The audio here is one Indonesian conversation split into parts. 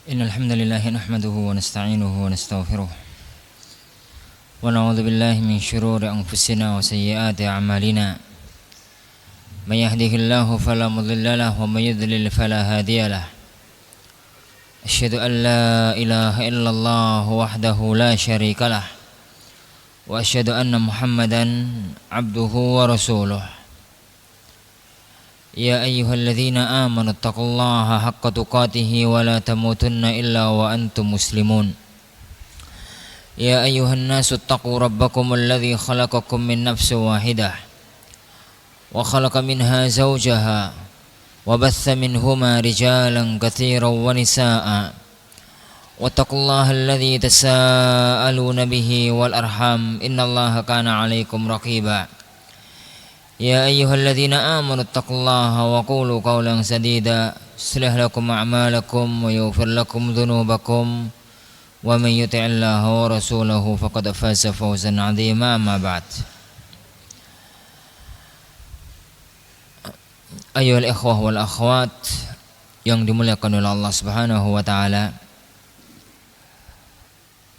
إن الحمد لله نحمده ونستعينه ونستغفره ونعوذ بالله من شرور أنفسنا وسيئات أعمالنا من يهده الله فلا مضل له ومن يضلل فلا هادي له أشهد أن لا إله إلا الله وحده لا شريك له وأشهد أن محمدا عبده ورسوله يا أيها الذين آمنوا اتقوا الله حق تقاته ولا تموتن إلا وأنتم مسلمون يا أيها الناس اتقوا ربكم الذي خلقكم من نفس واحدة وخلق منها زوجها وبث منهما رجالا كثيرا ونساء واتقوا الله الذي تساءلون به والأرحام إن الله كان عليكم رقيبا يا أيها الذين آمنوا اتقوا الله وقولوا قولا سديدا يصلح لكم أعمالكم ويغفر لكم ذنوبكم ومن يطع الله ورسوله فقد فاز فوزا عظيما أما بعد أيها الإخوة والأخوات yang dimuliakan oleh Allah Subhanahu wa taala,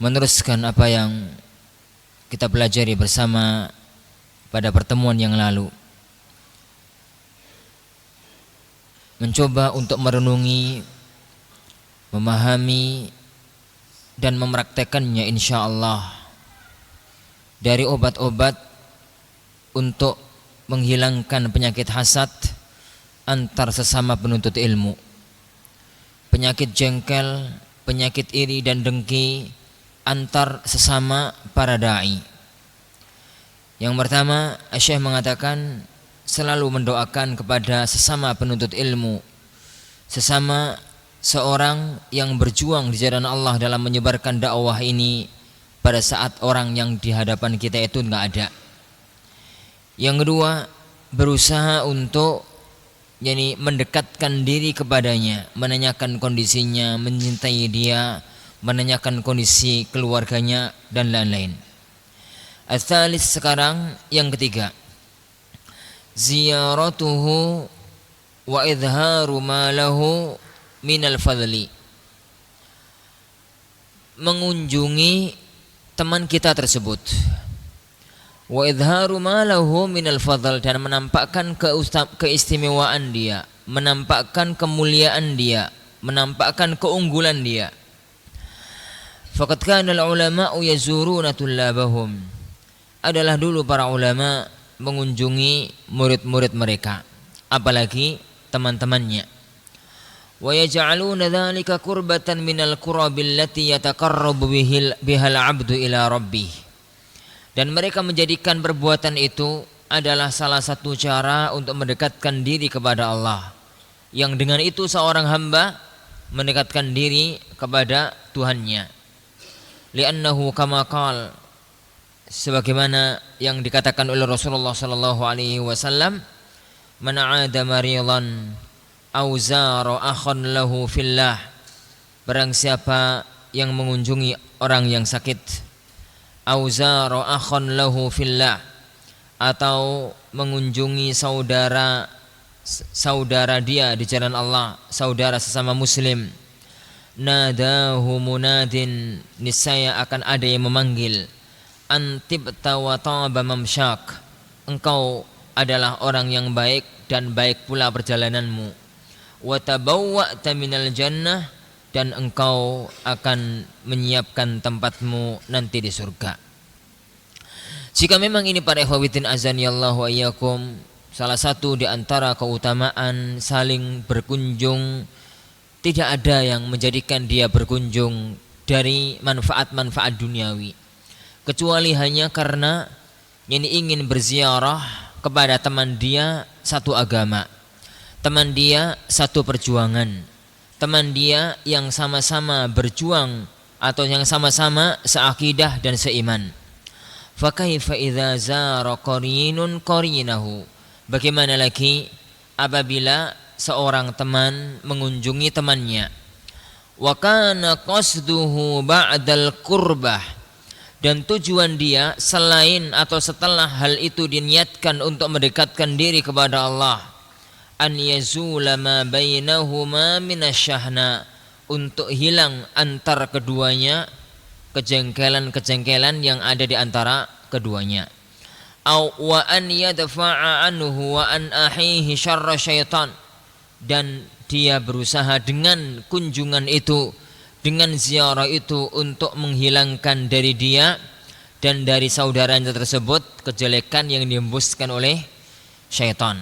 meneruskan apa yang kita pelajari bersama pada pertemuan yang lalu, mencoba untuk merenungi, memahami dan mempraktekannya insyaallah dari obat-obat untuk menghilangkan penyakit hasad antar sesama penuntut ilmu, penyakit jengkel, penyakit iri dan dengki antar sesama para dai. Yang pertama, Syekh mengatakan selalu mendoakan kepada sesama penuntut ilmu, sesama seorang yang berjuang di jalan Allah dalam menyebarkan dakwah ini pada saat orang yang di hadapan kita itu enggak ada. Yang kedua, berusaha untuk mendekatkan diri kepadanya, menanyakan kondisinya, mencintai dia, menanyakan kondisi keluarganya dan lain-lain. Al-thalis sekarang yang ketiga, ziyaratuhu wa idharu ma lahu minal fadli, mengunjungi teman kita tersebut, wa idharu ma lahu minal fadl, dan menampakkan keistimewaan dia, menampakkan kemuliaan dia, menampakkan keunggulan dia. Faqad kana al-ulama'u yazuruna tullabahum, adalah dulu para ulama mengunjungi murid-murid mereka, apalagi teman-temannya. Wa yaj'aluna dzalika qurbatan minal qurabil lati yataqarrabu bihal 'abdu ila rabbih, dan mereka menjadikan perbuatan itu adalah salah satu cara untuk mendekatkan diri kepada Allah, yang dengan itu seorang hamba mendekatkan diri kepada Tuhannya. Li'annahu kama qala, sebagaimana yang dikatakan oleh Rasulullah sallallahu alaihi wasallam, man 'ada maridan aw zara akhan lahu fillah, barang siapa yang mengunjungi orang yang sakit, aw zara akhan lahu fillah, atau mengunjungi saudara dia di jalan Allah, saudara sesama muslim, nadahu munadin, niscaya akan ada yang memanggil, antibta wa taba mamsyak, engkau adalah orang yang baik dan baik pula perjalananmu, wa tabawwa'ta minal jannah, dan engkau akan menyiapkan tempatmu nanti di surga. Jika memang ini para ikhwatin azanillahu wa iyyakum, salah satu di antara keutamaan saling berkunjung, tidak ada yang menjadikan dia berkunjung dari manfaat-manfaat duniawi, kecuali hanya karena ingin berziarah kepada teman dia satu agama, teman dia satu perjuangan, teman dia yang sama-sama berjuang atau yang sama-sama seakidah dan seiman. Fa kaifa idza zara qarinun qarinahu, bagaimana lagi apabila seorang teman mengunjungi temannya, wa kana qasduhu ba'dal qurbah, dan tujuan dia selain atau setelah hal itu diniatkan untuk mendekatkan diri kepada Allah, an yazula ma bainahuma minasyahna, untuk hilang antar keduanya kejengkelan-kejengkelan yang ada di antara keduanya. Au wa an yadfa'a anhu wa an ahihi syarra syaitan, dan dia berusaha dengan kunjungan itu, dengan ziarah itu untuk menghilangkan dari dia dan dari saudaranya tersebut kejelekan yang dihembuskan oleh syaitan.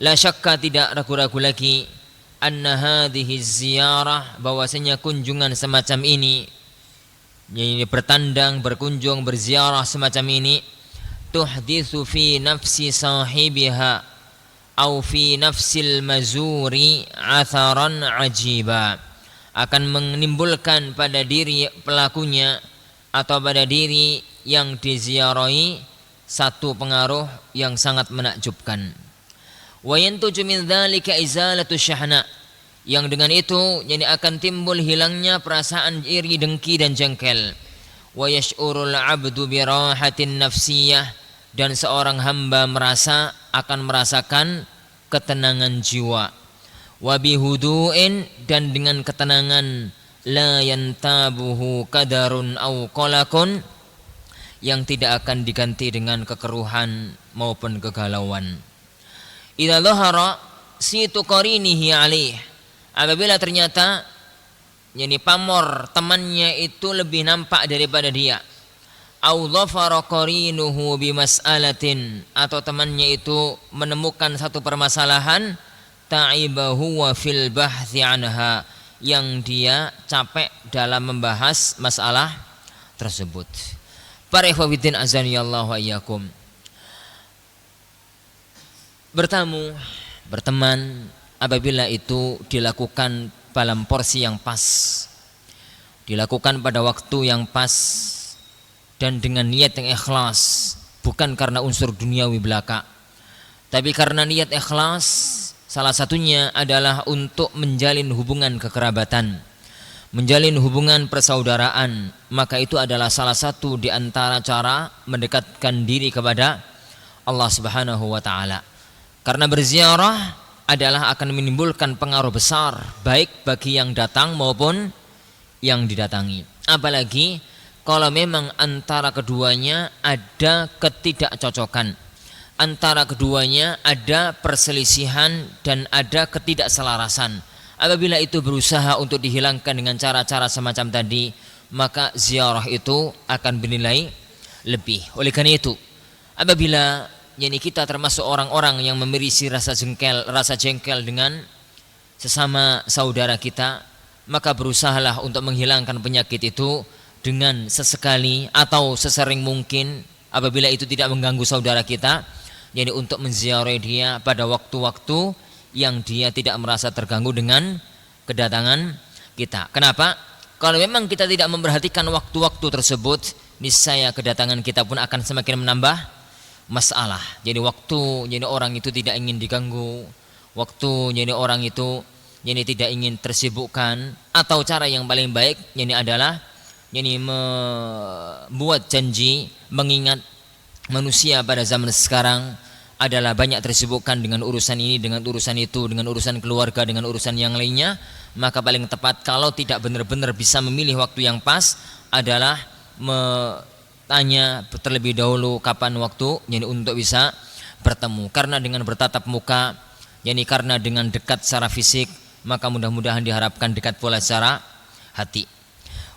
La syakka, tidak ragu-ragu lagi, anna hadhihi ziyarah, bahwasanya kunjungan semacam ini, yang bertandang, berkunjung, berziarah semacam ini, tuhditsu fi nafsi sahibiha au fi nafsil mazuri atharan ajiba, akan menimbulkan pada diri pelakunya atau pada diri yang diziarahi satu pengaruh yang sangat menakjubkan. Wa yantuju min dzalika izalatu syahna, yang dengan itu jadi akan timbul hilangnya perasaan iri, dengki dan jengkel. Wa yash'urul 'abdu bi rahatin nafsiyah, dan seorang hamba akan merasakan ketenangan jiwa. Wa bihudu'in, dan dengan ketenangan, la yantabuhu qadarun au qalaqun, yang tidak akan diganti dengan kekeruhan maupun kegalauan. Idza dhahara situ qarinihi alaih, apabila ternyata yani pamor temannya itu lebih nampak daripada dia. Au dhafara qarinuhu bimas'alatin, atau temannya itu menemukan satu permasalahan, ta'ibahu wa fil bahthi anha, yang dia capek dalam membahas masalah tersebut. Para ikhwatiddin azanillahu wa iyyakum. Berteman apabila itu dilakukan dalam porsi yang pas, dilakukan pada waktu yang pas, dan dengan niat yang ikhlas, bukan karena unsur duniawi belaka, tapi karena niat ikhlas. Salah satunya adalah untuk menjalin hubungan kekerabatan, menjalin hubungan persaudaraan. Maka itu adalah salah satu di antara cara mendekatkan diri kepada Allah Subhanahu wa taala. Karena berziarah adalah akan menimbulkan pengaruh besar baik bagi yang datang maupun yang didatangi. Apalagi kalau memang antara keduanya ada ketidakcocokan, antara keduanya ada perselisihan dan ada ketidakselarasan. Apabila itu berusaha untuk dihilangkan dengan cara-cara semacam tadi, maka ziarah itu akan bernilai lebih. Oleh karena itu, apabila kita termasuk orang-orang yang memiliki rasa jengkel dengan sesama saudara kita, maka berusahalah untuk menghilangkan penyakit itu dengan sesekali atau sesering mungkin, apabila itu tidak mengganggu saudara kita, untuk menziarahi dia pada waktu-waktu yang dia tidak merasa terganggu dengan kedatangan kita. Kenapa? Kalau memang kita tidak memperhatikan waktu-waktu tersebut, niscaya kedatangan kita pun akan semakin menambah masalah. Waktu orang itu tidak ingin diganggu, waktu orang itu tidak ingin tersibukkan, atau cara yang paling baik adalah membuat janji, mengingat manusia pada zaman sekarang adalah banyak tersibukkan dengan urusan ini, dengan urusan itu, dengan urusan keluarga, dengan urusan yang lainnya. Maka paling tepat kalau tidak benar-benar bisa memilih waktu yang pas adalah tanya terlebih dahulu kapan waktu untuk bisa bertemu. Karena dengan bertatap muka, karena dengan dekat secara fisik, maka mudah-mudahan diharapkan dekat pula secara hati.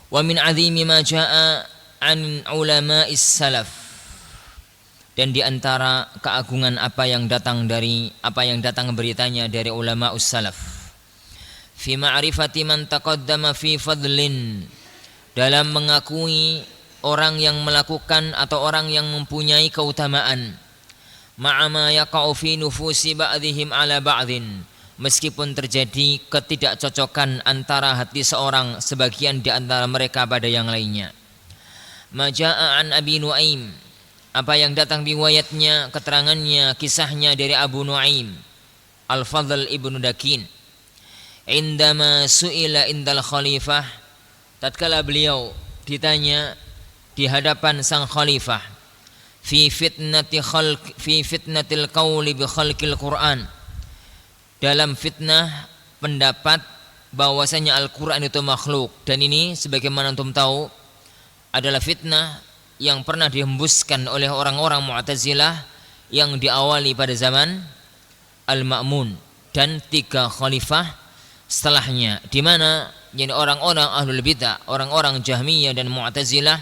Wa min azimi ma jaa an ulama'is salaf, dan di antara keagungan apa yang datang beritanya dari ulama'us salaf, fi ma'rifati man taqaddama fi fadlin, dalam mengakui orang yang melakukan atau orang yang mempunyai keutamaan, ma'ama yaqa'u fi nufusi ba'dihim ala ba'din, meskipun terjadi ketidakcocokan antara hati seorang sebagian di antara mereka pada yang lainnya. Maja'a an Abi Nuaim, apa yang datang riwayatnya, keterangannya, kisahnya dari Abu Nuaim Al-Fadl ibnu Dakin, indama su'ila indal khalifah, tatkala beliau ditanya di hadapan sang khalifah, fi fitnatil qauli bi khalqil Quran, dalam fitnah pendapat bahwasanya Al-Quran itu makhluk, dan ini sebagaimana antum tahu adalah fitnah yang pernah dihembuskan oleh orang-orang Mu'tazilah yang diawali pada zaman Al-Ma'mun dan 3 khalifah setelahnya, di mana jadi orang-orang ahlul bidah, orang-orang Jahmiyah dan Mu'tazilah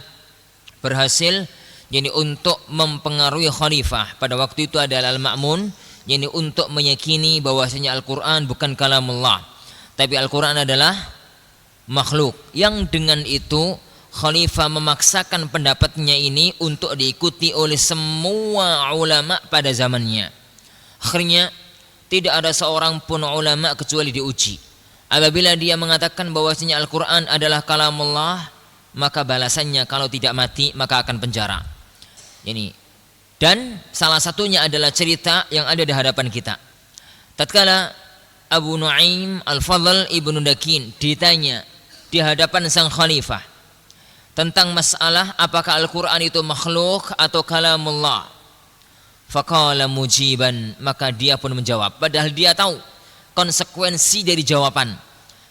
berhasil jadi untuk mempengaruhi khalifah pada waktu itu adalah Al-Ma'mun, jadi untuk meyakini bahwasanya Al-Quran bukan kalamullah, tapi Al-Quran adalah makhluk. Yang dengan itu khalifah memaksakan pendapatnya ini untuk diikuti oleh semua ulama pada zamannya. Akhirnya tidak ada seorang pun ulama kecuali diuji. Apabila dia mengatakan bahwasanya Al-Quran adalah kalamullah, maka balasannya kalau tidak mati maka akan penjara. Ini, dan salah satunya adalah cerita yang ada di hadapan kita. Tatkala Abu Nu'aim Al-Fadl Ibnu Dakin ditanya di hadapan sang khalifah tentang masalah apakah Al-Quran itu makhluk atau kalamullah, faqala mujiban, maka dia pun menjawab, padahal dia tahu konsekuensi dari jawaban.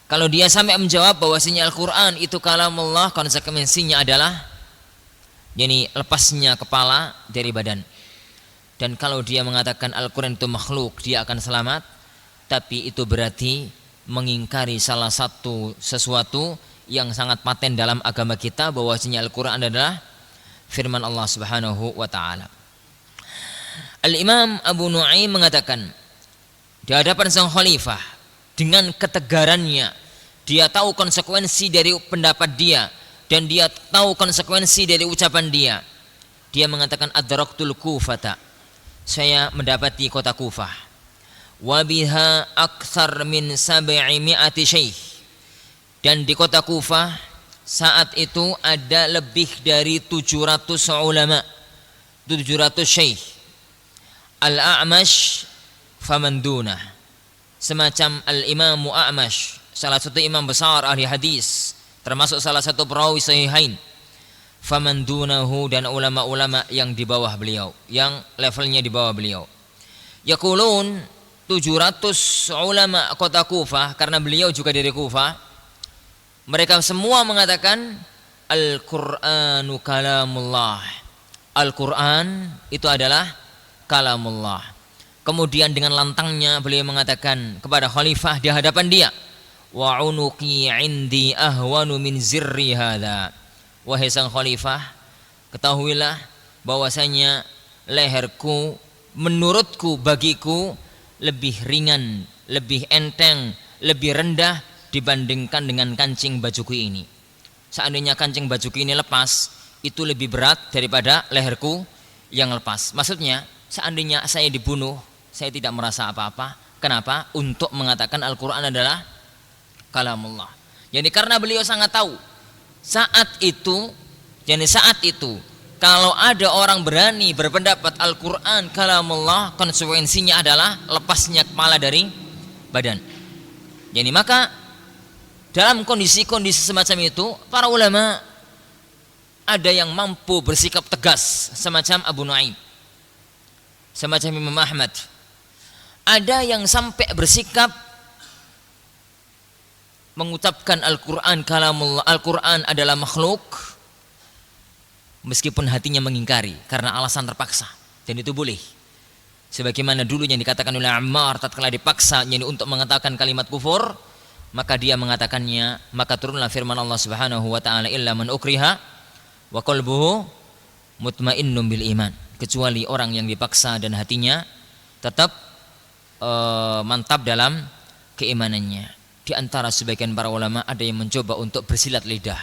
Kalau dia sampai menjawab bahwasanya Al-Quran itu kalamullah, konsekuensinya adalah yani lepasnya kepala dari badan. Dan kalau dia mengatakan Al-Quran itu makhluk, dia akan selamat, tapi itu berarti mengingkari salah satu sesuatu yang sangat paten dalam agama kita, bahwasanya Al-Quran adalah firman Allah Subhanahu wa taala. Al-Imam Abu Nu'aim mengatakan di hadapan sang khalifah dengan ketegarannya, dia tahu konsekuensi dari pendapat dia dan dia tahu konsekuensi dari ucapan dia. Dia mengatakan adraktul Kufata, saya mendapati kota Kufah, wa biha aktsar min 700 syekh, dan di kota Kufah saat itu ada lebih dari 700 ulama, 700 syekh. Al-A'mash famanduna, semacam Al-Imam A'mash, salah satu imam besar ahli hadis, termasuk salah satu perawi sahihain, famandunahu, dan ulama-ulama yang di bawah beliau, yang levelnya di bawah beliau. Yaqulun 700 ulama kota Kufah, karena beliau juga dari Kufah, mereka semua mengatakan Al-Qur'anu kalamullah, Al-Quran itu adalah kalamullah. Kemudian dengan lantangnya beliau mengatakan kepada khalifah di hadapan dia, wa unuqi indi ahwanu min zirri hadha, wahai sang khalifah, ketahuilah bahwasanya leherku menurutku, bagiku lebih ringan, lebih enteng, lebih rendah dibandingkan dengan kancing bajuku ini. Seandainya kancing bajuku ini lepas, itu lebih berat daripada leherku yang lepas. Maksudnya, seandainya saya dibunuh, saya tidak merasa apa-apa. Kenapa? Untuk mengatakan Al-Quran adalah kalamullah. Jadi karena beliau sangat tahu saat itu, kalau ada orang berani berpendapat Al-Quran kalamullah, konsekuensinya adalah lepasnya kepala dari badan. Jadi maka dalam kondisi-kondisi semacam itu, para ulama ada yang mampu bersikap tegas semacam Abu Nu'aim, semacam Imam Ahmad. Ada yang sampai bersikap mengucapkan Al-Quran kalamullah, Al-Quran adalah makhluk, meskipun hatinya mengingkari karena alasan terpaksa, dan itu boleh. Sebagaimana dulu yang dikatakan oleh Ammar tatkala dipaksa yani untuk mengatakan kalimat kufur, maka dia mengatakannya, maka turunlah firman Allah Subhanahu wa taala, illa man ukriha wa qalbuhu mutmainnun bil iman, kecuali orang yang dipaksa dan hatinya tetap mantap dalam keimanannya. Di antara sebagian para ulama ada yang mencoba untuk bersilat lidah.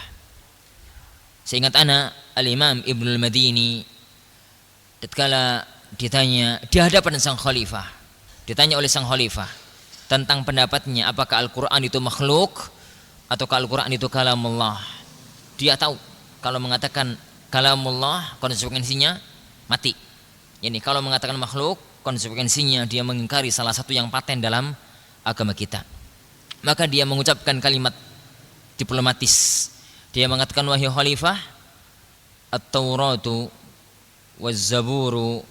Seingat ana Al-Imam Ibnul Madini tatkala ditanya di hadapan sang khalifah, ditanya oleh sang khalifah tentang pendapatnya apakah Al-Quran itu makhluk atau Al-Quran itu kalamullah. Dia tahu kalau mengatakan kalamullah konsekuensinya mati. Yani kalau mengatakan makhluk konsekuensinya dia mengingkari salah satu yang paten dalam agama kita. Maka dia mengucapkan kalimat diplomatis. Dia mengatakan, wahai khalifah, at-Tauratu waz-Zaburu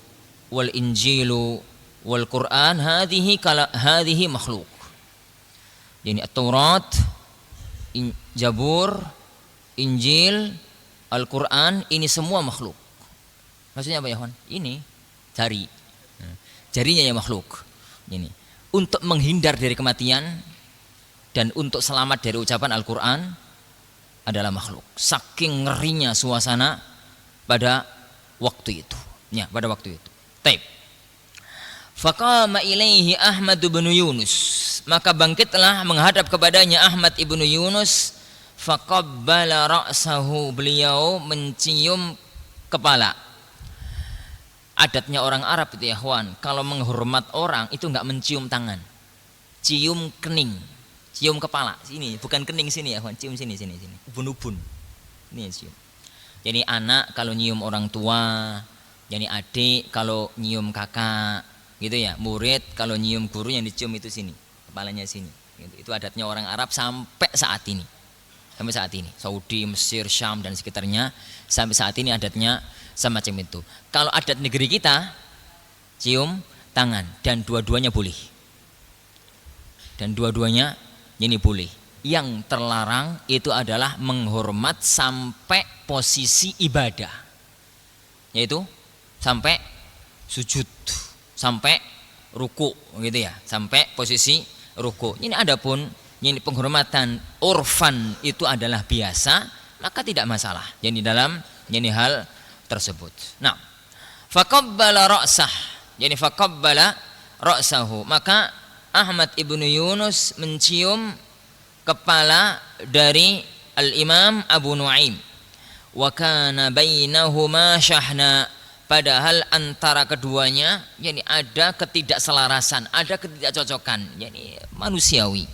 wal-Injilu wal-Quran hadhihi makhluk. Yani At-Taurat, Zabur, Injil, Al-Quran, ini semua makhluk. Maksudnya apa ya kawan? Ini jari, jarinya yang makhluk. Ini untuk menghindar dari kematian dan untuk selamat dari ucapan Al-Quran adalah makhluk. Saking ngerinya suasana pada waktu itu. Ya, pada waktu itu. Taib. Faqama ilaihi Ahmad bin Yunus. Maka bangkitlah menghadap kepadanya Ahmad ibnu Yunus. Faqabbala ra'sahu, beliau mencium kepala. Adatnya orang Arab itu ya kawan, kalau menghormat orang itu enggak mencium tangan, cium kening, cium kepala sini, bukan kening sini ya kawan, cium sini, ubun-ubun ini cium. Jadi anak kalau nyium orang tua, jadi adik kalau nyium kakak gitu ya, murid kalau nyium guru yang dicium itu sini, kepalanya sini gitu. Itu adatnya orang Arab sampai saat ini. Sampai saat ini, Saudi, Mesir, Syam dan sekitarnya, sampai saat ini adatnya semacam itu. Kalau adat negeri kita, cium tangan dan dua-duanya boleh. Dan dua-duanya ini boleh. Yang terlarang itu adalah menghormat sampai posisi ibadah, yaitu sampai sujud, sampai ruku, gitu ya, sampai posisi ruku. Ini adapun ini penghormatan urfan itu adalah biasa, maka tidak masalah. Jadi dalam ini hal tersebut. Nah, faqabbala ra'sah. Jadi faqabbala ra'sahu. Maka Ahmad ibnu Yunus mencium kepala dari Al-Imam Abu Nuaim. Wa kana bainahuma syahna. Padahal antara keduanya yani ada ketidakselarasan, ada ketidakcocokan, yani manusiawi.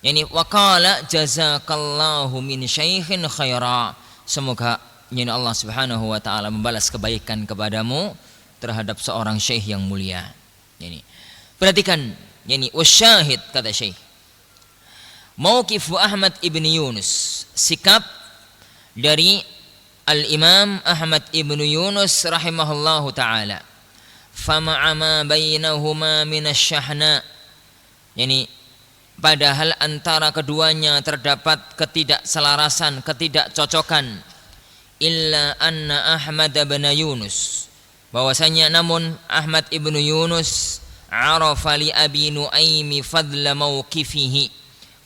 Yani waqala jazakallahu min syaikhin khaira. Semoga yani Allah Subhanahu wa taala membalas kebaikan kepadamu terhadap seorang syekh yang mulia. Yani perhatikan yani wasyahid kata syekh. Mauqifu Ahmad ibni Yunus, sikap dari Al-Imam Ahmad ibnu Yunus rahimahullahu taala. Fama'a ma bainahuma minasyahna. Yani padahal antara keduanya terdapat ketidakselarasan, ketidakcocokan. Illa anna Ahmad bin Yunus, bahwasanya namun Ahmad ibnu Yunus arafa li Abi Nuaim fadla mauqifihi,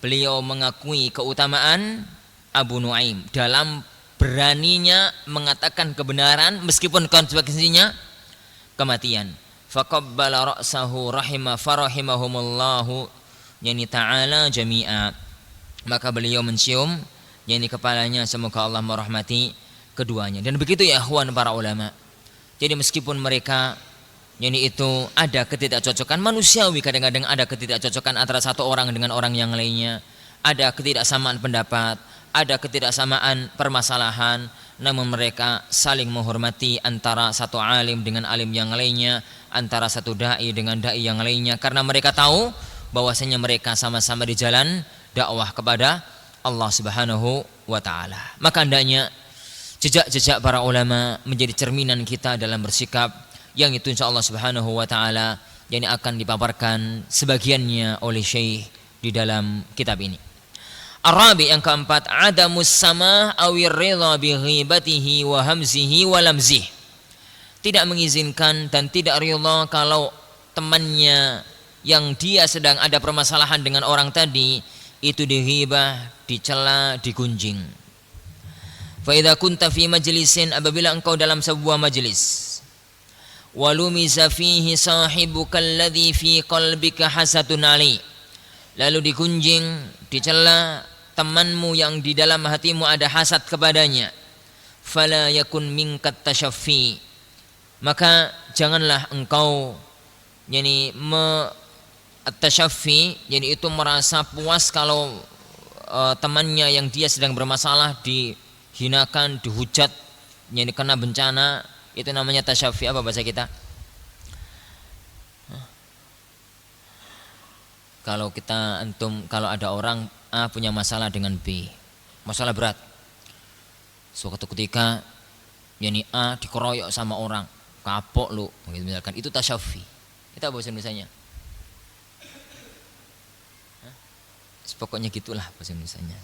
beliau mengakui keutamaan Abu Nuaim dalam beraninya mengatakan kebenaran meskipun konsekuensinya kematian. Faqabbala ra'sahu farahimahumullahu yani ta'ala jami'a. Maka beliau mencium yani kepalanya, semoga Allah merahmati keduanya. Dan begitu ya ikhwan para ulama. Jadi meskipun mereka yani itu ada ketidakcocokan manusiawi, kadang-kadang ada ketidakcocokan antara satu orang dengan orang yang lainnya, ada ketidaksamaan pendapat, ada ketidaksamaan permasalahan, namun mereka saling menghormati antara satu alim dengan alim yang lainnya, antara satu dai dengan dai yang lainnya, karena mereka tahu bahwasanya mereka sama-sama di jalan dakwah kepada Allah Subhanahu wa taala. Maka hendaknya jejak-jejak para ulama menjadi cerminan kita dalam bersikap, yang itu insyaallah Subhanahu wa taala yang akan dipaparkan sebagiannya oleh Syekh di dalam kitab ini. Arabi yang keempat, adamus sama awir ridha bi ghibatihi wa hamzihi wa lamzih. Tidak mengizinkan dan tidak ridha kalau temannya yang dia sedang ada permasalahan dengan orang tadi itu dighibah, dicela, digunjing. Fa idza kunta fi majlisin, apabila engkau dalam sebuah majlis, walumiza fihi sahibuka alladhi fi qalbika hasadun ali, lalu digunjing, dicela temanmu yang di dalam hatimu ada hasad kepadanya, fala yakun minkat tasyaffi, maka janganlah engkau yani at-tasyaffi, yani itu merasa puas kalau temannya yang dia sedang bermasalah dihinakan, dihujat, yani kena bencana, itu namanya tasyaffi. Apa bahasa kita? Kalau kita kalau ada orang A punya masalah dengan B, masalah berat, suatu ketika yani A dikeroyok sama orang, kapok lu gitu misalkan, itu tasyaffi. Itu apa bahasa Indonesianya? Pokoknya gitulah bahasa Indonesianya.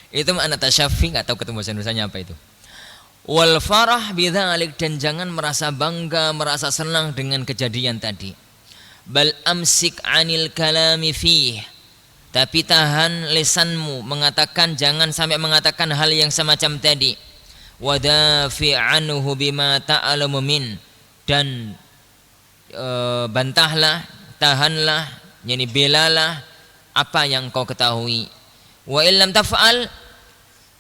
Itu makna tasyafi, enggak tahu ketemu bahasa Indonesianya apa itu. Wal farah bidzalik, dan jangan merasa bangga, merasa senang dengan kejadian tadi. Bal amsik 'anil kalami fih, tapi tahan lisanmu mengatakan, jangan sampai mengatakan hal yang semacam tadi. Wadafi anhu bima ta'lamu min, dan bantahlah, tahanlah, yani belalah apa yang kau ketahui. Wa illam taf'al,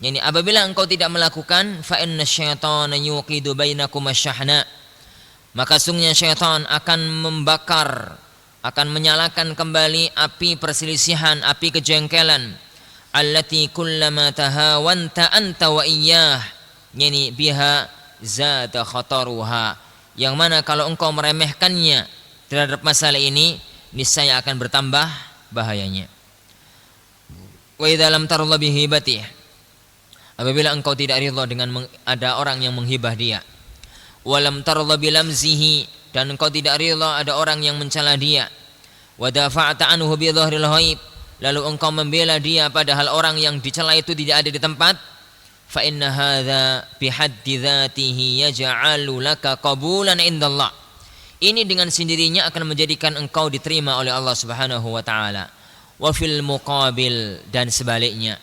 yani apabila engkau tidak melakukan, fa inna syaitana yuqidu bainakum asyahna, maka sungguhnya syaitan akan membakar, akan menyalakan kembali api perselisihan, api kejengkelan. Allati kullama tahawanta anta wa iyyah, yani biha zada khataruha, yang mana kalau engkau meremehkannya terhadap masalah ini, niscaya akan bertambah bahayanya. Wa idza lam tarda bi hibatih, apabila engkau tidak ridha dengan ada orang yang menghibah dia. Wa lam tarda bi lamzihi, dan engkau tidak ridha ada orang yang mencela dia. Wa dafa'ta anhu bi dhahril ghaib, lalu engkau membela dia padahal orang yang dicela itu tidak ada di tempat. Fa inna hadza bi haddi dzatihi yaj'alu laka qabulan indallah, ini dengan sendirinya akan menjadikan engkau diterima oleh Allah Subhanahu wa taala. Wa fil muqabil, dan sebaliknya,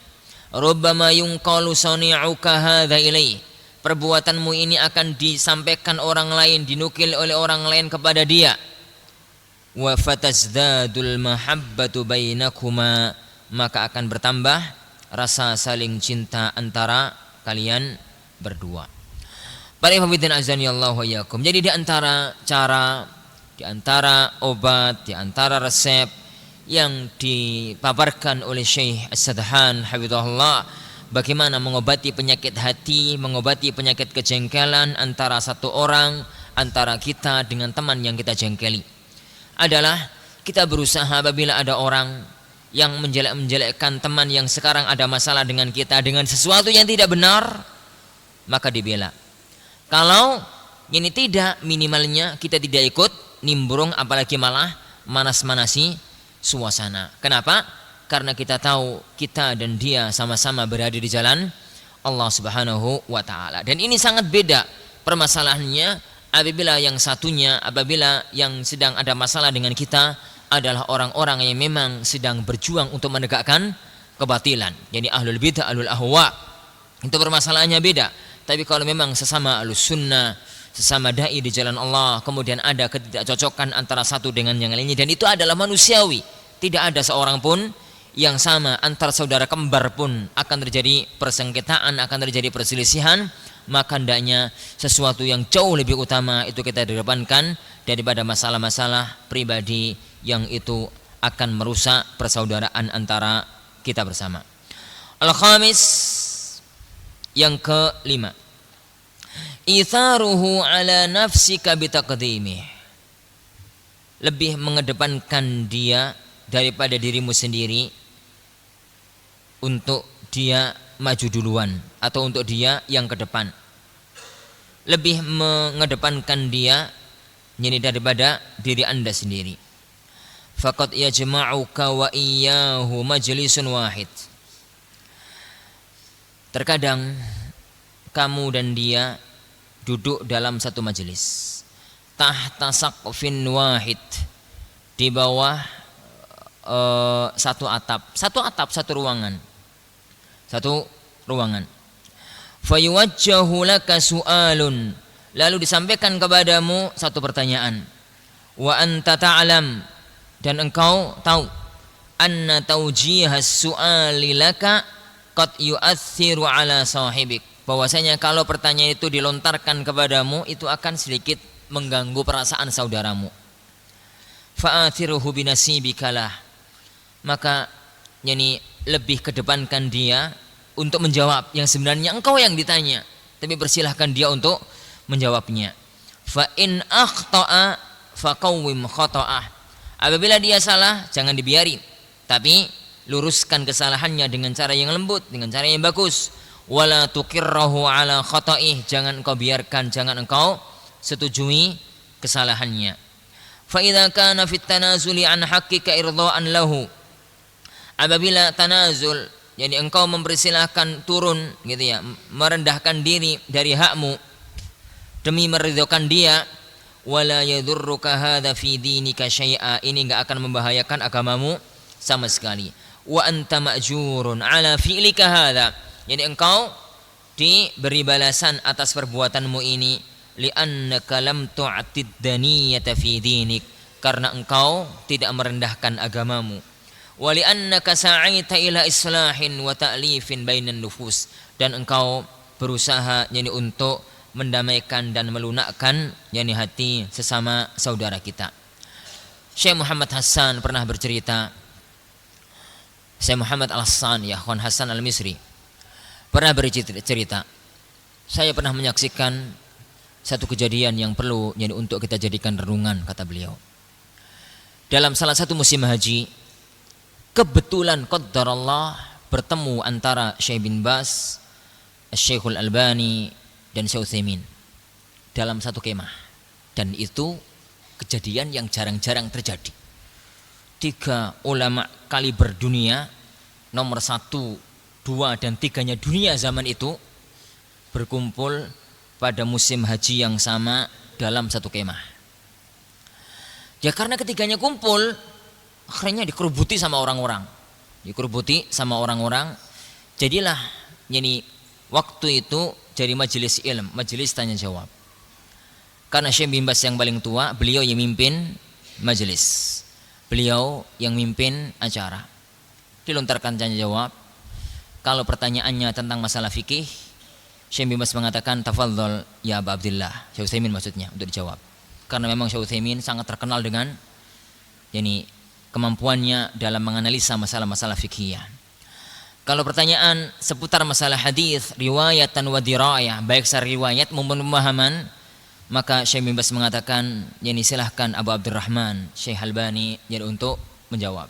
rubbama yunqalu sani'uka hadza ilaih, perbuatanmu ini akan disampaikan orang lain, dinukil oleh orang lain kepada dia. Wa fatazdadul mahabbatu bainakuma, maka akan bertambah rasa saling cinta antara kalian berdua. Para hadirin azani Allah wa iyyakum. Jadi di antara cara, di antara obat, di antara resep yang dipaparkan oleh Syekh As-Sadhan hafizahullah, bagaimana mengobati penyakit hati, mengobati penyakit kejengkelan antara satu orang, antara kita dengan teman yang kita jengkeli, adalah kita berusaha apabila ada orang yang menjelek-menjelekkan teman yang sekarang ada masalah dengan kita dengan sesuatu yang tidak benar, maka dibela. Kalau ini tidak, minimalnya kita tidak ikut nimbrung, apalagi malah manas-manasi suasana. Kenapa? Karena kita tahu kita dan dia sama-sama berada di jalan Allah Subhanahu wa taala. Dan ini sangat beda permasalahannya apabila yang sedang ada masalah dengan kita adalah orang-orang yang memang sedang berjuang untuk menegakkan kebatilan, yakni ahlul bidah, ahlul ahwa. Itu permasalahannya beda. Tapi kalau memang sesama ahlus sunnah, sesama dai di jalan Allah, kemudian ada ketidakcocokan antara satu dengan yang lainnya, dan itu adalah manusiawi. Tidak ada seorang pun yang sama, antar saudara kembar pun akan terjadi persengketaan, akan terjadi perselisihan. Maka hendaknya sesuatu yang jauh lebih utama itu kita depankan daripada masalah-masalah pribadi yang itu akan merusak persaudaraan antara kita bersama. Al-khamis, yang kelima, itharuhu ala nafsika bitaqdimih, lebih mengedepankan dia daripada dirimu sendiri, untuk dia maju duluan atau untuk dia yang ke depan, lebih mengedepankan dia ini daripada diri anda sendiri. Faqad yajma'uka wa iyyahu majlisun wahid, terkadang kamu dan dia duduk dalam satu majelis, tahta saqfin wahid, di bawah satu atap, satu ruangan. Fayuwajjahu laka su'alun, lalu disampaikan kepadamu satu pertanyaan. Wa anta ta'lam, dan engkau tahu, anna tawjihas su'ali laka qad yu'athiru ala sahibik, bahwasanya kalau pertanyaan itu dilontarkan kepadamu itu akan sedikit mengganggu perasaan saudaramu. Fa'athiruhu binasibikalah, maka yani lebih kedepankan dia untuk menjawab yang sebenarnya engkau yang ditanya, tapi persilahkan dia untuk menjawabnya. Fa in akhta'a faqawwim khata'ah, apabila dia salah jangan dibiarin, tapi luruskan kesalahannya dengan cara yang lembut, dengan cara yang bagus. Wala tuqirrahu ala khata'ih, jangan engkau biarkan, jangan engkau setujui kesalahannya. Fa idza kana fit tanazuli an haqqika irdaan lahu, apabila tanazul, jadi engkau mempersilahkan turun gitu ya, merendahkan diri dari hakmu demi meridhokan dia, wala yadurruka hadza fi dinika syai'a, ini enggak akan membahayakan agamamu sama sekali. Wa anta ma'jurun ala fi'lika hadza, jadi engkau diberi balasan atas perbuatanmu ini, li'annaka lam tu'tid daniyata fi dinik, karena engkau tidak merendahkan agamamu. Wa li'annaka sa'aita ila islahin wa ta'lifin bainan nufus, dan engkau berusaha yani untuk mendamaikan dan melunakkan yani hati sesama saudara kita. Syekh Muhammad Hasan pernah bercerita, Syekh Muhammad Al-Hassan ya, Khan Hasan Al-Misri pernah bercerita, saya pernah menyaksikan satu kejadian yang perlu yani untuk kita jadikan renungan, kata beliau. Dalam salah satu musim haji, kebetulan qaddarallah bertemu antara Syekh bin Baz, Syekhul Albani dan Syekh Utsaimin dalam satu kemah, dan itu kejadian yang jarang-jarang terjadi. 3 ulama kaliber dunia, nomor 1, 2 dan 3-nya dunia zaman itu berkumpul pada musim haji yang sama dalam satu kemah. Ya karena ketiganya kumpul, akhirnya dikerubuti sama orang-orang. Jadilah yani waktu itu jadi majelis ilm, majelis tanya jawab. Karena Syekh bin Baz yang paling tua, beliau yang mimpin majelis, beliau yang mimpin acara. Dilontarkan tanya jawab. Kalau pertanyaannya tentang masalah fikih, Syekh bin Baz mengatakan tafadhol ya Aba Abdillah, Syekh Utsaimin maksudnya, untuk dijawab. Karena memang Syekh Utsaimin sangat terkenal dengan yani kemampuannya dalam menganalisa masalah-masalah fikih. Kalau pertanyaan seputar masalah hadis, riwayatan wa dirayah, baik secara riwayat maupun pemahaman, maka Syekh bin Baz mengatakan yani silahkan Abu Abdurrahman Syekh Albani jadi untuk menjawab.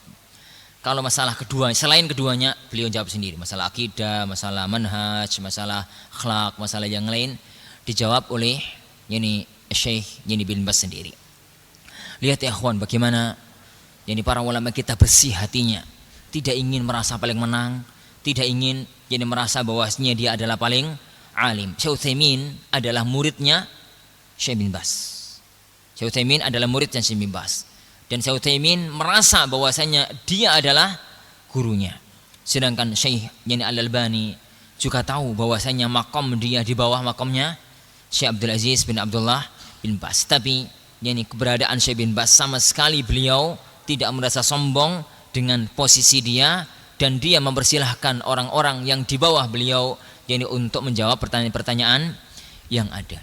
Kalau masalah kedua, selain keduanya, beliau jawab sendiri. Masalah akidah, masalah manhaj, masalah akhlak, masalah yang lain dijawab oleh yani Syekh yani bin Baz sendiri. Lihat ya ikhwan, bagaimana yani para ulama kita bersih hatinya, tidak ingin merasa paling menang, tidak ingin jadi merasa bahwasanya dia adalah paling alim. Syekh Utsaimin adalah muridnya Syekh bin Baz. Syekh Utsaimin adalah muridnya Syekh bin Baz. Dan Syekh Utsaimin merasa bahwasanya dia adalah gurunya. Sedangkan Syekh yani Al-Albani juga tahu bahwasanya makom dia di bawah makomnya Syekh Abdul Aziz bin Abdullah bin Baz. Tapi yani keberadaan Syekh bin Baz sama sekali beliau tidak merasa sombong dengan posisi dia, dan dia mempersilahkan orang-orang yang di bawah beliau yani untuk menjawab pertanyaan-pertanyaan yang ada.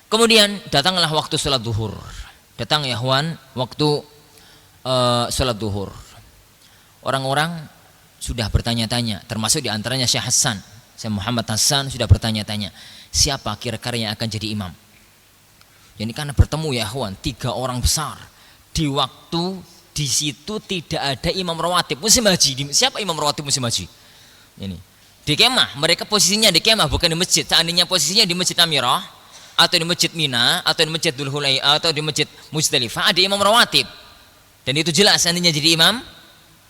Kemudian datanglah waktu salat zuhur. Datang ya ikhwan waktu salat zuhur. Orang-orang sudah bertanya-tanya, termasuk di antaranya Syekh Hasan, Syekh Muhammad Hasan sudah bertanya-tanya, siapa kira-kira yang akan jadi imam? Jadi karena bertemu ya ikhwan 3 orang besar di waktu di situ tidak ada imam rawatib musim haji. Siapa imam rawatib musim haji? Ini di kemah, mereka posisinya di kemah bukan di masjid. Seandainya posisinya di Masjid Amirah atau di Masjid Mina atau di Masjid Dzul Hulai'ah atau di Masjid Muzdalifah, ada imam rawatib. Dan itu jelas seandainya jadi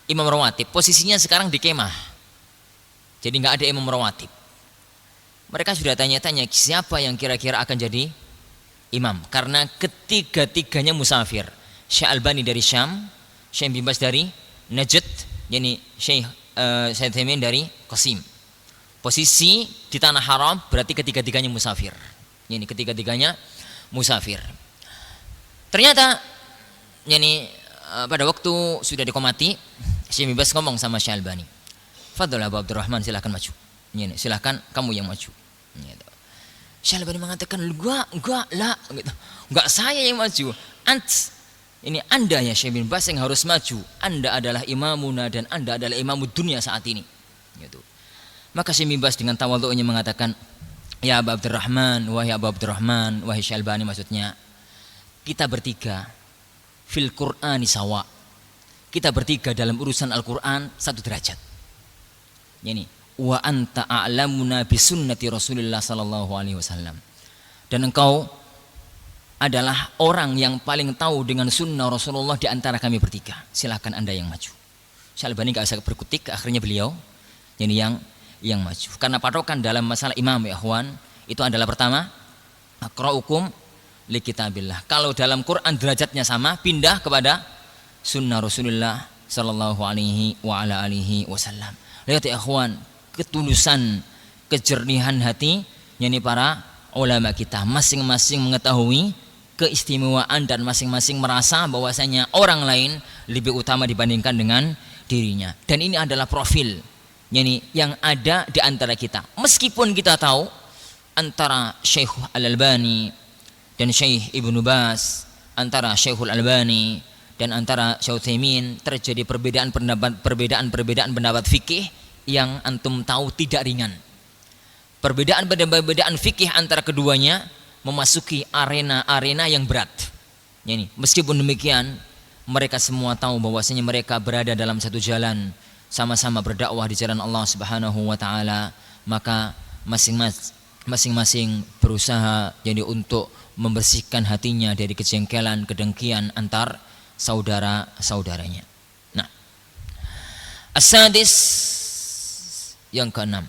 imam rawatib. Posisinya sekarang di kemah. Jadi enggak ada imam rawatib. Mereka sudah tanya-tanya siapa yang kira-kira akan jadi imam, karena ketiga-tiganya musafir. Syekh Albani dari Syam, Syekh bin Baz dari Najd, yani Syekh Utsaimin dari Qasim. Posisi di tanah haram berarti ketiga-tiganya musafir. Yani ketiga-tiganya musafir. Ternyata yani pada waktu sudah dikomati, Syekh bin Baz ngomong sama Syekh Albani, "Fadhol Abu Abdurrahman, silahkan maju." Yani silahkan kamu yang maju. Gitu. Syekh Albani mengatakan, enggak saya yang maju. Ini Anda ya Syekh bin Baz yang harus maju. Anda adalah imamuna dan Anda adalah imamud dunia saat ini. Gitu. Maka Syekh bin Baz dengan tawadhu'nya mengatakan, "Ya Abu Abdurrahman, wahai Abu Abdurrahman, wahai Syekh Albani," maksudnya kita bertiga fil Qur'ani sawa. Kita bertiga dalam urusan Al-Qur'an satu derajat. Yani wa anta a'lamuna bi sunnati Rasulillah sallallahu alaihi wasallam. Dan engkau adalah orang yang paling tahu dengan sunnah Rasulullah di antara kami bertiga. Silakan Anda yang maju. Syalbani gak usah berkutik, akhirnya beliau ini yang maju. Karena patokan dalam masalah imam ya ikhwan, itu adalah pertama aqra'ukum li kitabillah. Kalau dalam Quran derajatnya sama, pindah kepada sunnah Rasulullah sallallahu alaihi wa ala alihi wasallam. Lihat ya ikhwan, ketulusan, kejernihan hati yakni para ulama kita, masing-masing mengetahui keistimewaan dan masing-masing merasa bahwasanya orang lain lebih utama dibandingkan dengan dirinya. Dan ini adalah profil yang ada di antara kita. Meskipun kita tahu antara Syekh Al-Albani dan Syekh Ibnu Baz, antara Syekhul Albani dan antara Syekh Utsaimin terjadi perbedaan pendapat fikih yang antum tahu tidak ringan. Perbedaan fikih antara keduanya memasuki arena-arena yang berat. Meskipun demikian, mereka semua tahu bahwasanya mereka berada dalam satu jalan, sama-sama berdakwah di jalan Allah Subhanahu wa taala, maka masing-masing berusaha untuk membersihkan hatinya dari kejengkelan, kedengkian antar saudara-saudaranya. Nah, as-sadis, yang keenam,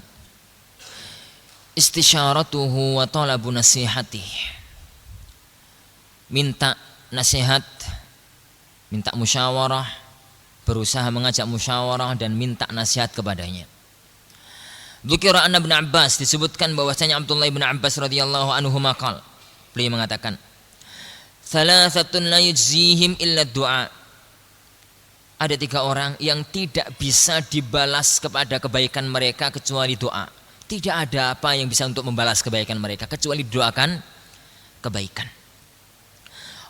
istisyaratuhu wa talabu nasihatih. Minta nasihat, minta musyawarah, berusaha mengajak musyawarah dan minta nasihat kepadanya. Dzukira anna Ibnu Abbas, disebutkan bahwasanya Abdullah bin Abbas radhiyallahu anhu maqal, beliau mengatakan, "Thalathatun la yujzihim illa du'a." Ada 3 orang yang tidak bisa dibalas kepada kebaikan mereka kecuali doa. Tidak ada apa yang bisa untuk membalas kebaikan mereka kecuali doakan kebaikan.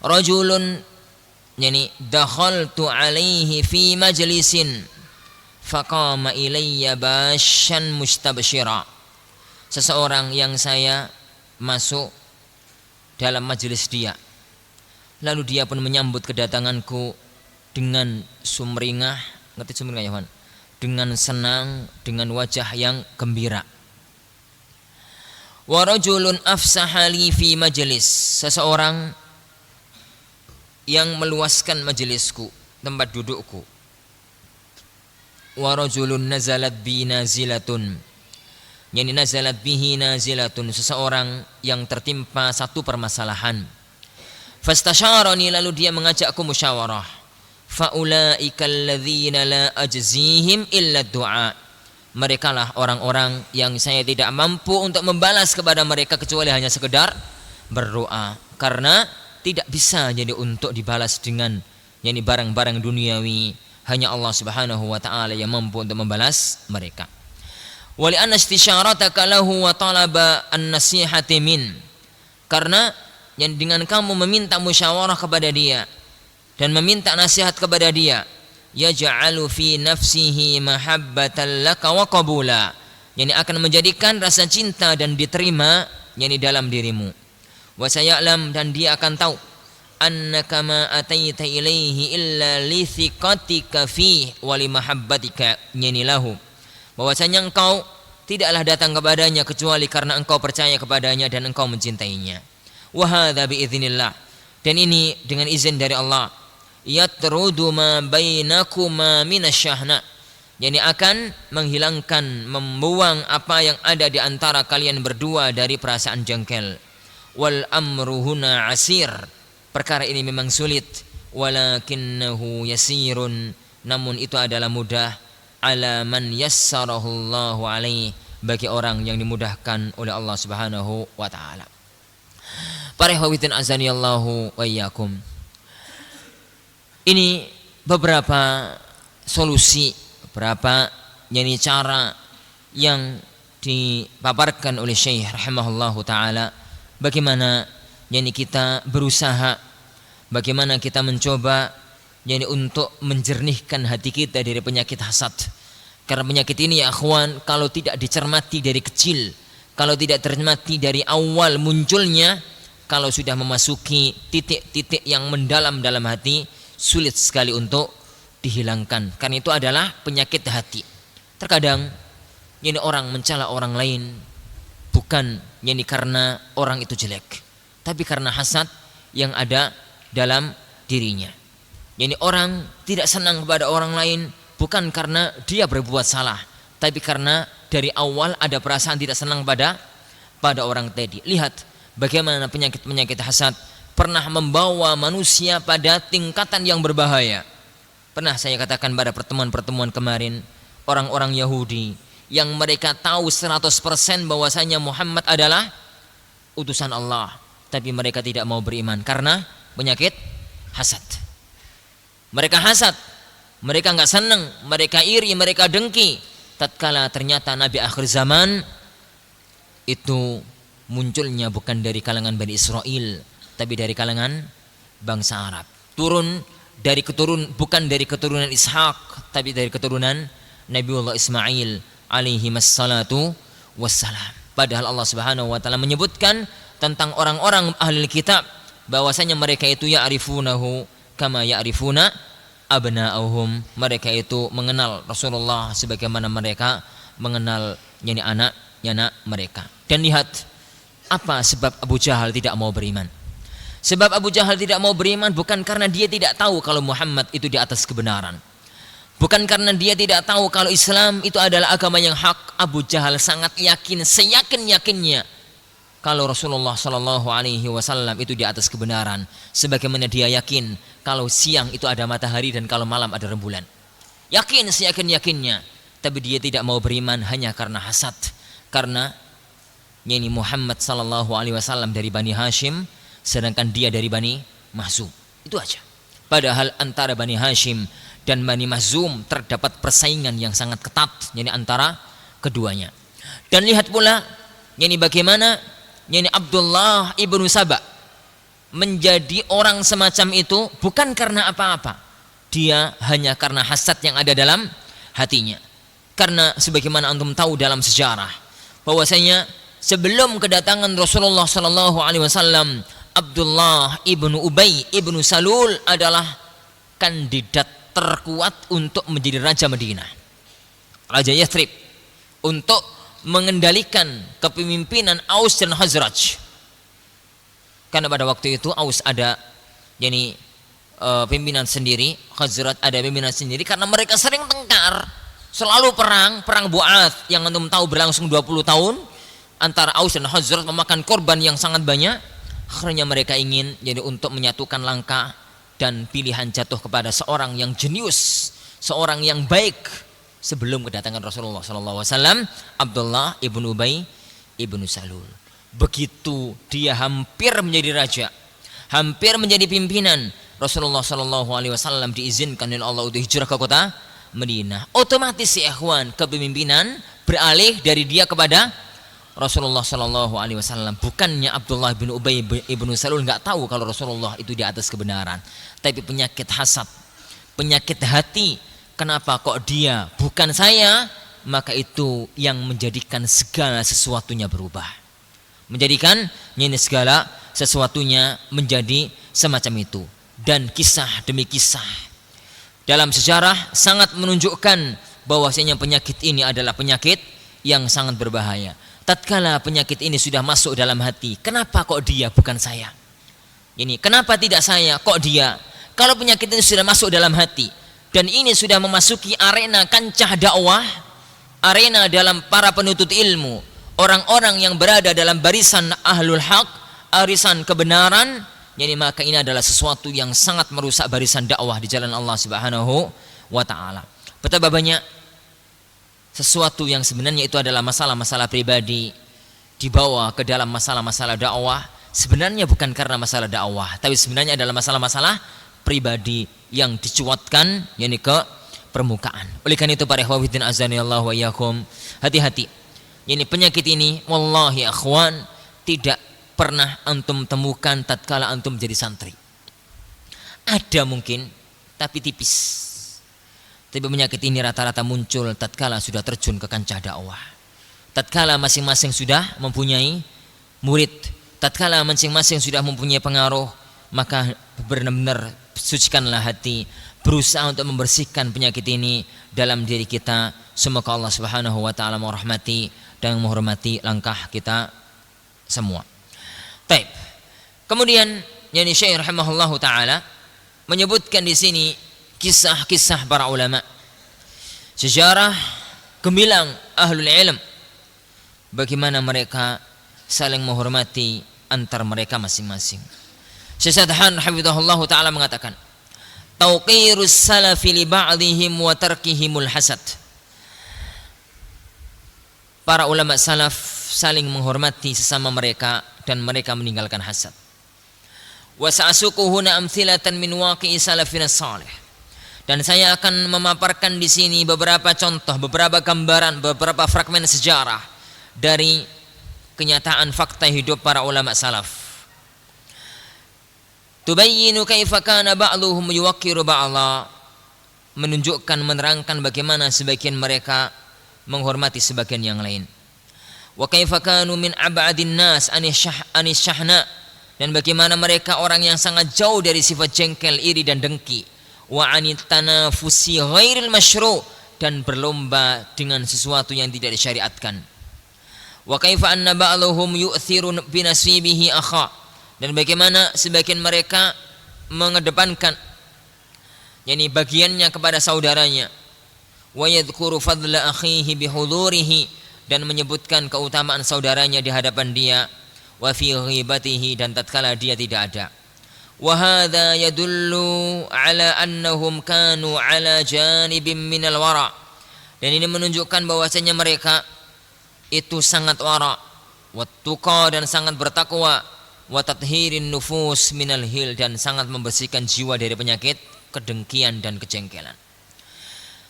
Rajulun dakhaltu alaihi fi majlisin faqama ilayya basyan mustabsyira. Seseorang yang saya masuk dalam majelis dia, lalu dia pun menyambut kedatanganku dengan sumringah, ngerti sumringah ya, dengan senang, dengan wajah yang gembira. Wa rajulun afsahali fi majlis, seseorang yang meluaskan majelisku, tempat dudukku. Wa rajulun nazalat bi nazilatun, nazalat bihi nazilatun, seseorang yang tertimpa satu permasalahan. Fastasyarani, lalu dia mengajakku musyawarah. Faulaika alladzina la ajzihim illa du'a. Merekalah orang-orang yang saya tidak mampu untuk membalas kepada mereka kecuali hanya sekedar berdoa, karena tidak bisa untuk dibalas dengan barang-barang duniawi. Hanya Allah Subhanahu wa taala yang mampu untuk membalas mereka. Wa li anna istisyarataka lahu wa talaba an-nasihati min, karena dengan kamu meminta musyawarah kepada dia dan meminta nasihat kepada dia, yaj'alu fi nafsihi mahabbatan laka wa qabula, akan menjadikan rasa cinta dan diterima dalam dirimu. Wa sayalam, dan dia akan tahu, annaka ma ataita ilaihi illa li thiqatika fi wa li mahabbatika lahu, bahwasanya engkau tidaklah datang kepadanya kecuali karena engkau percaya kepadanya dan engkau mencintainya. Wa hadza bi idznillah, dan ini dengan izin dari Allah. Yatrudu ma bainakuma minasyahna, akan menghilangkan, membuang apa yang ada di antara kalian berdua dari perasaan jengkel. Wal amru huna asir, perkara ini memang sulit. Walakinnahu yasirun, namun itu adalah mudah. Ala man yassarahullahu alaihi, bagi orang yang dimudahkan oleh Allah Subhanahu wa taala. Para ikhwatin azanillahu wa iyyakum, ini beberapa solusi, beberapa cara yang dipaparkan oleh Syekh rahimahullahu taala, bagaimana kita berusaha, bagaimana kita mencoba untuk menjernihkan hati kita dari penyakit hasad. Karena penyakit ini ya akhwan, kalau tidak dicermati dari kecil, kalau tidak tercermati dari awal munculnya, kalau sudah memasuki titik-titik yang mendalam dalam hati, sulit sekali untuk dihilangkan. Karena itu adalah penyakit hati. Terkadang orang mencela orang lain bukan karena orang itu jelek, tapi karena hasad, yang ada dalam dirinya. Yani orang tidak senang kepada orang lain bukan karena dia berbuat salah, tapi karena dari awal ada perasaan tidak senang pada orang tadi. Lihat bagaimana penyakit hasad pernah membawa manusia pada tingkatan yang berbahaya. Pernah saya katakan pada pertemuan-pertemuan kemarin, orang-orang Yahudi yang mereka tahu 100% bahwasanya Muhammad adalah utusan Allah, tapi mereka tidak mau beriman karena penyakit hasad. Mereka hasad, mereka nggak senang, mereka iri, mereka dengki. Tatkala ternyata Nabi akhir zaman itu munculnya bukan dari kalangan Bani Israel, tapi dari kalangan bangsa Arab. Bukan dari keturunan Ishak, tapi dari keturunan Nabiullah Ismail alaihi wassalatu wassalam. Padahal Allah Subhanahu wa taala menyebutkan tentang orang-orang ahli kitab bahwasanya mereka itu ya'rifunahu kama ya'rifuna abna'ahum. Mereka itu mengenal Rasulullah sebagaimana mereka mengenal anak mereka. Dan lihat apa sebab Abu Jahal tidak mau beriman. Sebab Abu Jahal tidak mau beriman bukan karena dia tidak tahu kalau Muhammad itu di atas kebenaran. Bukan karena dia tidak tahu kalau Islam itu adalah agama yang hak. Abu Jahal sangat yakin, seyakin-yakinnya kalau Rasulullah Shallallahu Alaihi Wasallam itu di atas kebenaran, sebagaimana dia yakin kalau siang itu ada matahari dan kalau malam ada rembulan. Yakin seyakin-yakinnya, tapi dia tidak mau beriman hanya karena hasad, karena ini Muhammad Shallallahu Alaihi Wasallam dari Bani Hashim, sedangkan dia dari Bani Mahzum. Itu aja. Padahal antara Bani Hashim dan Bani Mahzum terdapat persaingan yang sangat ketat, yani antara keduanya. Dan lihat pula bagaimana Abdullah ibnu Saba menjadi orang semacam itu bukan karena apa-apa, dia hanya karena hasad yang ada dalam hatinya. Karena sebagaimana antum tahu dalam sejarah bahwasanya sebelum kedatangan Rasulullah Sallallahu Alaihi Wasallam, Abdullah ibnu Ubay ibnu Salul adalah kandidat terkuat untuk menjadi raja Madinah, raja Yathrib, untuk mengendalikan kepemimpinan Aus dan Khazraj. Karena pada waktu itu Aus ada pimpinan sendiri, Khazraj ada pimpinan sendiri, karena mereka sering tengkar, selalu perang Bu'ath yang antum tahu berlangsung 20 tahun antara Aus dan Khazraj, memakan korban yang sangat banyak. Akhirnya mereka ingin untuk menyatukan langkah dan pilihan jatuh kepada seorang yang jenius, seorang yang baik. Sebelum kedatangan Rasulullah SAW, Abdullah ibnu Ubay ibnu Salul. Begitu dia hampir menjadi raja, hampir menjadi pimpinan, Rasulullah SAW diizinkan oleh Allah untuk hijrah ke kota Madinah. Otomatis ya ikhwan, kepemimpinan beralih dari dia kepada Rasulullah SAW. Bukannya Abdullah bin Ubay ibnu Salul nggak tahu kalau Rasulullah itu di atas kebenaran, tapi penyakit hasad, penyakit hati. Kenapa kok dia bukan saya? Maka itu yang menjadikan segala sesuatunya berubah, menjadikan segala sesuatunya menjadi semacam itu. Dan kisah demi kisah dalam sejarah sangat menunjukkan bahwasanya penyakit ini adalah penyakit yang sangat berbahaya. Tatkala penyakit ini sudah masuk dalam hati, kenapa kok dia bukan saya? Kenapa tidak saya, kok dia? Kalau penyakit ini sudah masuk dalam hati dan ini sudah memasuki arena kancah dakwah, arena dalam para penuntut ilmu, orang-orang yang berada dalam barisan ahlul haq, barisan kebenaran, maka ini adalah sesuatu yang sangat merusak barisan dakwah di jalan Allah Subhanahu wa taala. Betapa banyak sesuatu yang sebenarnya itu adalah masalah-masalah pribadi dibawa ke dalam masalah-masalah dakwah, sebenarnya bukan karena masalah dakwah, tapi sebenarnya adalah masalah-masalah pribadi yang dicuatkan ke permukaan. Oleh karena itu para ikhwatiddin azanillahu wa iyyakum, hati-hati. Penyakit ini wallahi akhwan tidak pernah antum temukan tatkala antum jadi santri. Ada mungkin tapi tipis. Tapi penyakit ini rata-rata muncul tatkala sudah terjun ke kancah dakwah. Tatkala masing-masing sudah mempunyai murid, tatkala masing-masing sudah mempunyai pengaruh, maka benar-benar sucikanlah hati, berusaha untuk membersihkan penyakit ini dalam diri kita. Semoga Allah Subhanahu wa taala merahmati dan menghormati langkah kita semua. Baik. Kemudian yakni Syekh rahimahullahu taala menyebutkan di sini kisah-kisah para ulama, sejarah gemilang ahlul ilm, bagaimana mereka saling menghormati antar mereka masing-masing. Syekh Sadhan hafizahullahu taala mengatakan, tauqirus salafi li ba'dihim wa tarkihimul hasad. Para ulama salaf saling menghormati sesama mereka dan mereka meninggalkan hasad. Wa sa'asuku huna amthilatan min waqi'i salafina salih. Dan saya akan memaparkan di sini beberapa contoh, beberapa gambaran, beberapa fragmen sejarah dari kenyataan fakta hidup para ulama salaf. Tubayyinu kaifa kana ba'dhuhum yuwaqqiru ba'dha, menunjukkan, menerangkan bagaimana sebagian mereka menghormati sebagian yang lain. Wa kaifa kanu min ab'adin nas anis syahna, dan bagaimana mereka orang yang sangat jauh dari sifat jengkel, iri dan dengki. Wa anit tanafusi ghairil masyru', dan berlomba dengan sesuatu yang tidak disyariatkan. Wa kaifa anna ba'dhum yu'thiru bi nasibihi akha, dan bagaimana sebagian mereka mengedepankan yakni bagiannya kepada saudaranya. Wa yadhkuru fadla akhihi bihudurihi, dan menyebutkan keutamaan saudaranya di hadapan dia. Wa fi ghibatihi, dan tatkala dia tidak ada. Wa hadza yadullu ala annahum kanu ala janibin minal wara, dan ini menunjukkan bahwasanya mereka itu sangat wara, wattuqa, dan sangat bertakwa, wa tathirin nufus minal hil, dan sangat membersihkan jiwa dari penyakit kedengkian dan kejengkelan.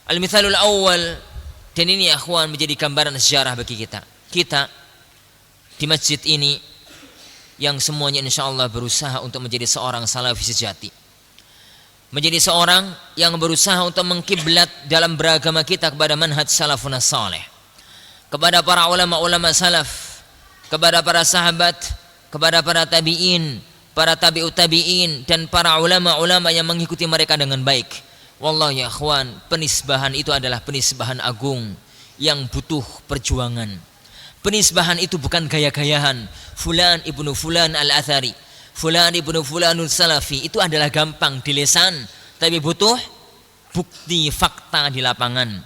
Al-mithalul awal, dan ini ya akhwan menjadi gambaran sejarah bagi kita. Kita di masjid ini yang semuanya insyaallah berusaha untuk menjadi seorang salafi sejati, menjadi seorang yang berusaha untuk mengkiblat dalam beragama kita kepada manhaj salafun salih, kepada para ulama-ulama salaf, kepada para sahabat, kepada para tabi'in, para tabi'ut tabi'in, dan para ulama-ulama yang mengikuti mereka dengan baik. Wallahi ya akhwan, penisbahan itu adalah penisbahan agung yang butuh perjuangan. Penisbahan itu bukan gaya-gayahan. Fulan ibnu fulan al-athari, fulan ibnu fulanul salafi, itu adalah gampang di lisan, tapi butuh bukti fakta di lapangan.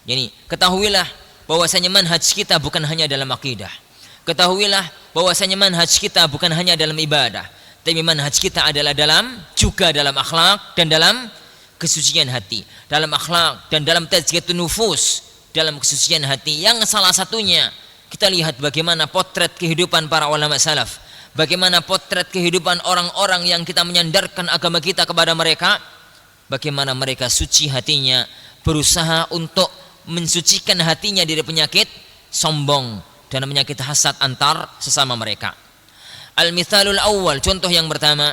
Yani ketahuilah bahwasanya manhaj kita bukan hanya dalam akidah. Ketahuilah bahwasanya manhaj kita bukan hanya dalam ibadah, tapi manhaj kita adalah juga dalam akhlak dan dalam kesucian hati, dalam akhlak dan dalam tazkiyatun nufus, dalam kesucian hati, yang salah satunya kita lihat bagaimana potret kehidupan para ulama salaf, bagaimana potret kehidupan orang-orang yang kita menyandarkan agama kita kepada mereka, bagaimana mereka suci hatinya, berusaha untuk mensucikan hatinya dari penyakit sombong dan penyakit hasad antar sesama mereka. Al-mithalul awal, contoh yang pertama,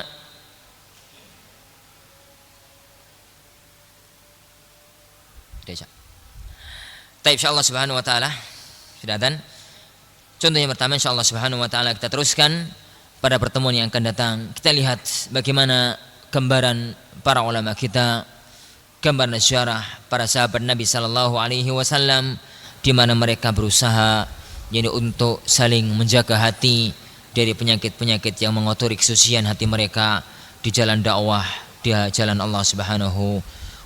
Taib insyaallah subhanahu wa ta'ala sudah dan contoh yang pertama insyaallah subhanahu wa ta'ala kita teruskan pada pertemuan yang akan datang. Kita lihat bagaimana gambaran para ulama kita, gambaran sejarah para sahabat Nabi sallallahu alaihi wasallam, di mana mereka berusaha jadi untuk saling menjaga hati dari penyakit-penyakit yang mengotori kesucian hati mereka di jalan dakwah, di jalan Allah subhanahu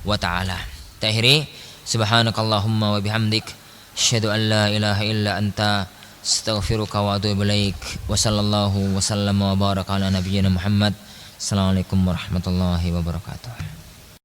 wa ta'ala. Takhiri, subhanakallahumma wa bihamdik, asyhadu an la ilaha illa anta, astaghfiruka wa atubu ilaik. Wa sallallahu wa sallama wa baraka ala nabiyyina Muhammad. Assalamualaikum warahmatullahi wabarakatuh.